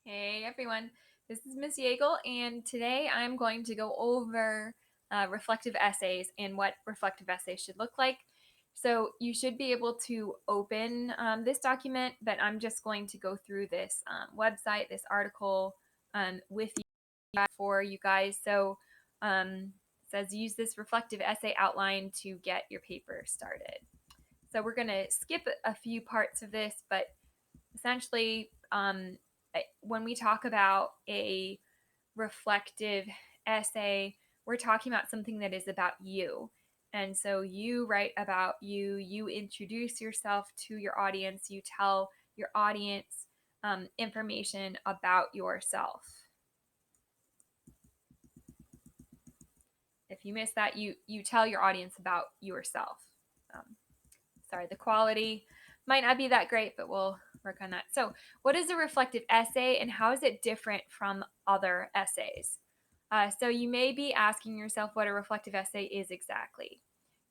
Hey everyone, this is Miss Yeagle, and today I'm going to go over reflective essays and what reflective essays should look like. So you should be able to open this document, but I'm just going to go through this website, this article with you for you guys. So it says use this reflective essay outline to get your paper started. So we're going to skip a few parts of this, but essentially, when we talk about a reflective essay, we're talking about something that is about you. And so you write about you, you introduce yourself to your audience, you tell your audience information about yourself. If you miss that, you tell your audience about yourself. Um, Sorry, the quality might not be that great, but we'll work on that. So, what is a reflective essay and how is it different from other essays? So, you may be asking yourself what a reflective essay is exactly.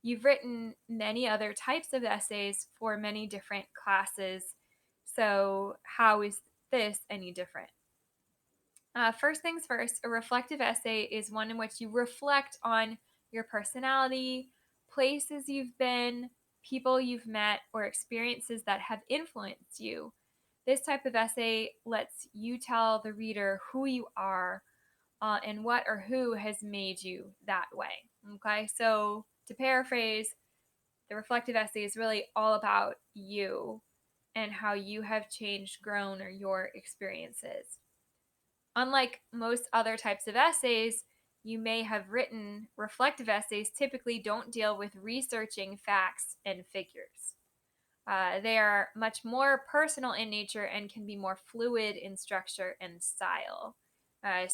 You've written many other types of essays for many different classes. So, how is this any different? First things first, a reflective essay is one in which you reflect on your personality, places you've been, people you've met, or experiences that have influenced you. This type of essay lets you tell the reader who you are and what or who has made you that way. Okay, so to paraphrase, the reflective essay is really all about you and how you have changed, grown, or your experiences. Unlike most other types of essays you may have written, reflective essays typically don't deal with researching facts and figures. They are much more personal in nature and can be more fluid in structure and style.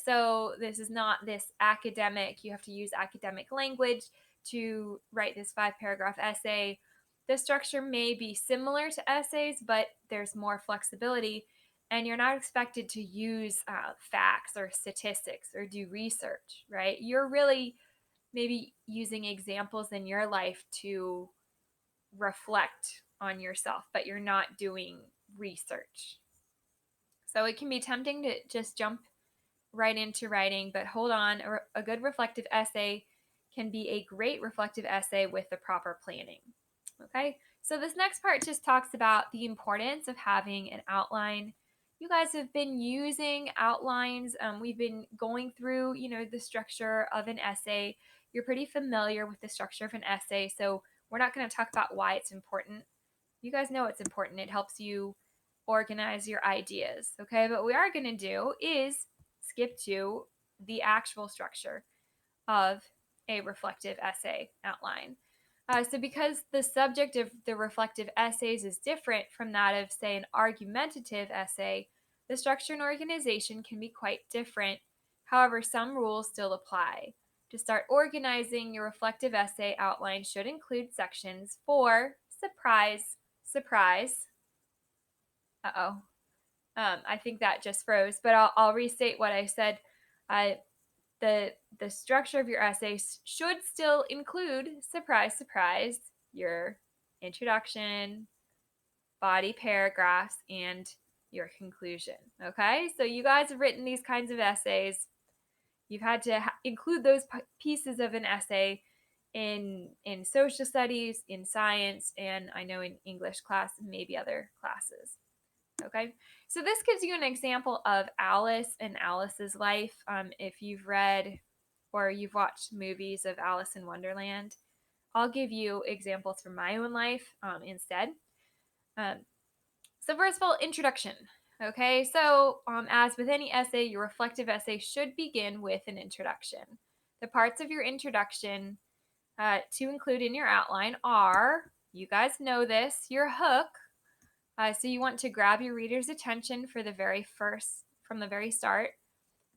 So, this is not this academic, you have to use academic language to write this 5 paragraph essay. The structure may be similar to essays, but there's more flexibility, and you're not expected to use facts or statistics or do research, right? You're really maybe using examples in your life to reflect on yourself, but you're not doing research. So it can be tempting to just jump right into writing, but hold on, a good reflective essay can be a great reflective essay with the proper planning. Okay, so this next part just talks about the importance of having an outline. You guys have been using outlines. We've been going through, the structure of an essay. You're pretty familiar with the structure of an essay, so we're not going to talk about why it's important. You guys know it's important. It helps you organize your ideas. Okay, but what we are going to do is skip to the actual structure of a reflective essay outline. So, because the subject of the reflective essays is different from that of, say, an argumentative essay, the structure and organization can be quite different. However, some rules still apply. To start organizing, your reflective essay outline should include sections for surprise, surprise. Uh oh. I think that just froze, but I'll restate what I said. Uh, the structure of your essays should still include surprise surprise your introduction, body paragraphs, and your conclusion. Okay, so you guys have written these kinds of essays. You've had to include those pieces of an essay in social studies, in science, and I know in English class and maybe other classes. Okay, so this gives you an example of Alice and Alice's life. If you've read or you've watched movies of Alice in Wonderland, I'll give you examples from my own life instead. Um, so, first of all, introduction. Okay, so as with any essay, your reflective essay should begin with an introduction. The parts of your introduction to include in your outline are, you guys know this, your hook. So you want to grab your reader's attention for the very first, from the very start.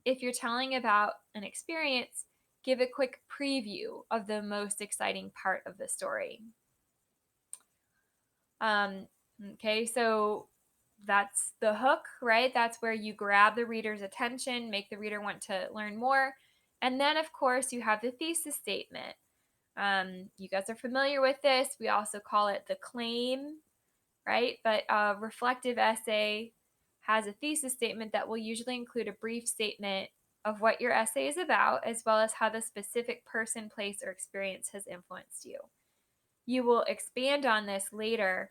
If you're telling about an experience, give a quick preview of the most exciting part of the story. Um, okay, so that's the hook, right? That's where you grab the reader's attention, make the reader want to learn more. And then, of course, you have the thesis statement. You guys are familiar with this. We also call it the claim, right? But a reflective essay has a thesis statement that will usually include a brief statement of what your essay is about, as well as how the specific person, place, or experience has influenced you. You will expand on this later,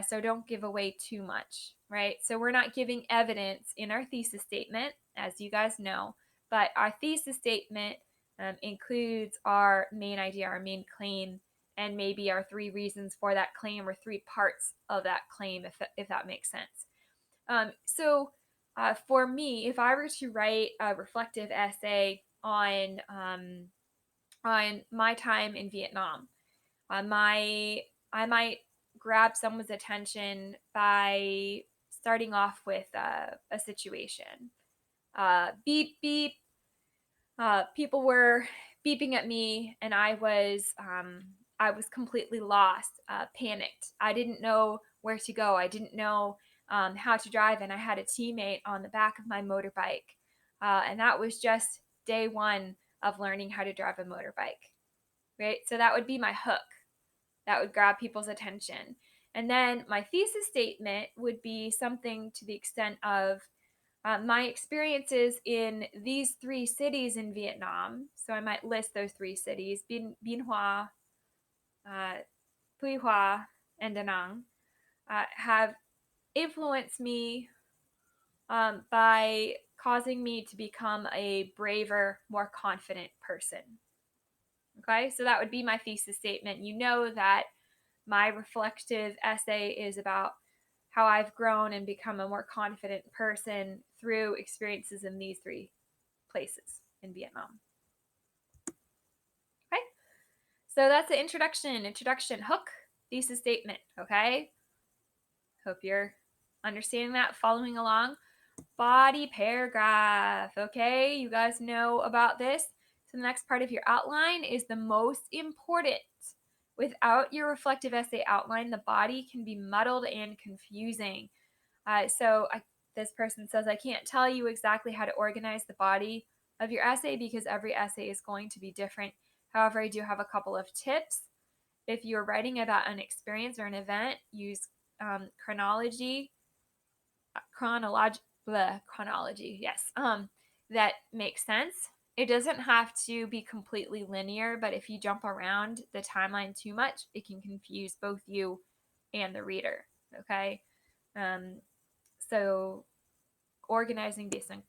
so don't give away too much, right? So we're not giving evidence in our thesis statement, as you guys know, but our thesis statement includes our main idea, our main claim, and maybe our 3 reasons for that claim or 3 parts of that claim, if that makes sense. For me, if I were to write a reflective essay on my time in Vietnam, I might grab someone's attention by starting off with a situation. Beep beep. People were beeping at me, and I was completely lost, panicked. I didn't know where to go. I didn't know how to drive, and I had a teammate on the back of my motorbike, and that was just day one of learning how to drive a motorbike. Right, so that would be my hook. That would grab people's attention. And then my thesis statement would be something to the extent of my experiences in these 3 cities in Vietnam. So I might list those 3 cities: Bien Hoa, Pui Hoa, and Da Nang, have influenced me by causing me to become a braver, more confident person. Okay, so that would be my thesis statement. You know that my reflective essay is about how I've grown and become a more confident person through experiences in these 3 places in Vietnam. Okay, so that's the introduction, hook, thesis statement. Okay, hope you're understanding that, following along. Body paragraph. Okay, you guys know about this. So the next part of your outline is the most important. Without your reflective essay outline, the body can be muddled and confusing. This person says, I can't tell you exactly how to organize the body of your essay because every essay is going to be different. However, I do have a couple of tips. If you're writing about an experience or an event, use chronology, yes, that makes sense. It doesn't have to be completely linear, but if you jump around the timeline too much, it can confuse both you and the reader. Okay, so organizing based on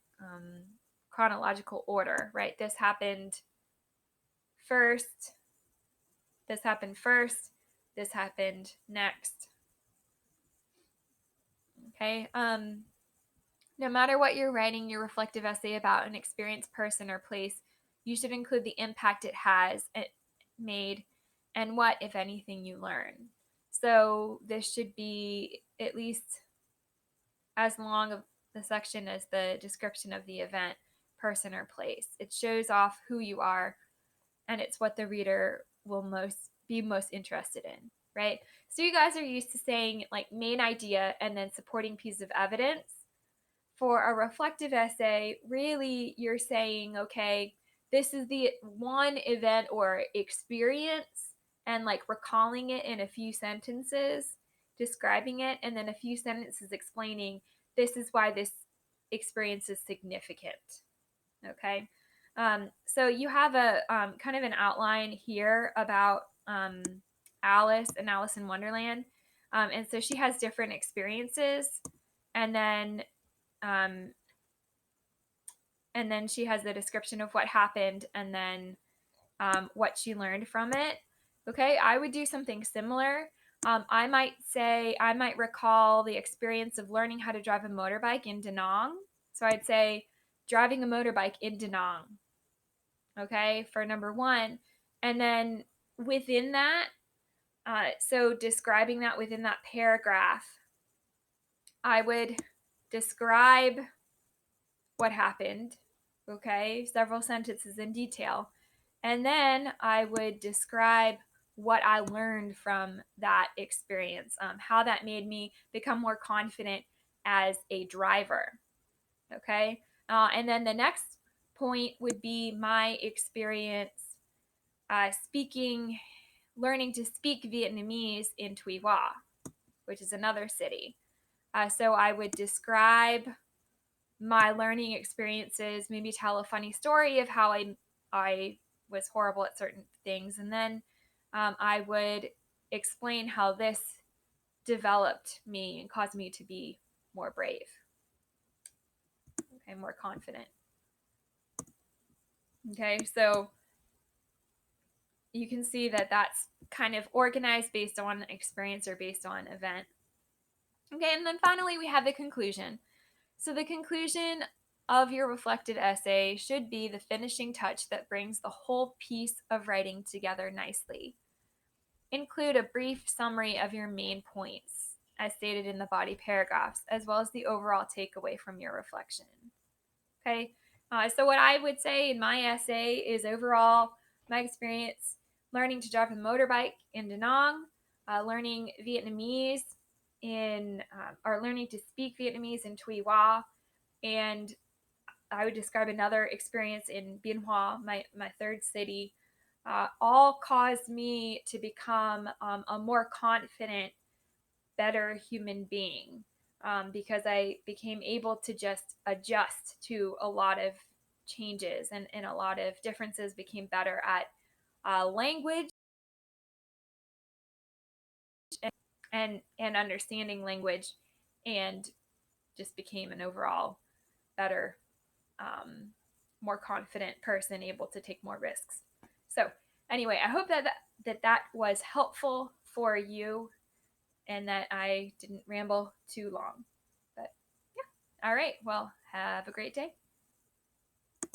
chronological order, right? This happened first. This happened first. This happened next. Okay. No matter what you're writing your reflective essay about an experience, person, or place, you should include the impact it has made and what, if anything, you learn. So this should be at least as long of the section as the description of the event, person, or place. It shows off who you are, and it's what the reader will be most interested in, right? So you guys are used to saying like main idea and then supporting piece of evidence. For a reflective essay, really you're saying, okay, this is the one event or experience, and like recalling it in a few sentences, describing it, and then a few sentences explaining this is why this experience is significant. Okay. So you have a kind of an outline here about Alice and Alice in Wonderland. And so she has different experiences, and then um, she has the description of what happened, and then what she learned from it. Okay, I would do something similar. I might recall the experience of learning how to drive a motorbike in Da Nang. So I'd say driving a motorbike in Da Nang. Okay, for number 1. And then within that, so describing that within that paragraph, I would describe what happened, okay, several sentences in detail. And then I would describe what I learned from that experience, how that made me become more confident as a driver, okay? And then the next point would be my experience learning to speak Vietnamese in Tuy Hoa, which is another city. So I would describe my learning experiences, maybe tell a funny story of how I was horrible at certain things, and then I would explain how this developed me and caused me to be more brave, okay, more confident. Okay, so you can see that that's kind of organized based on experience or based on event. Okay, and then finally we have the conclusion. So the conclusion of your reflected essay should be the finishing touch that brings the whole piece of writing together nicely. Include a brief summary of your main points, as stated in the body paragraphs, as well as the overall takeaway from your reflection. Okay, so what I would say in my essay is overall my experience learning to drive a motorbike in Da Nang, learning Vietnamese or learning to speak Vietnamese in Tuy Hoa, and I would describe another experience in Bien Hoa, my third city, all caused me to become a more confident, better human being, because I became able to just adjust to a lot of changes, and a lot of differences, became better at language and understanding language, and just became an overall better, um, more confident person, able to take more risks. So anyway, I hope that was helpful for you, and that I didn't ramble too long. But yeah, all right. Well, have a great day.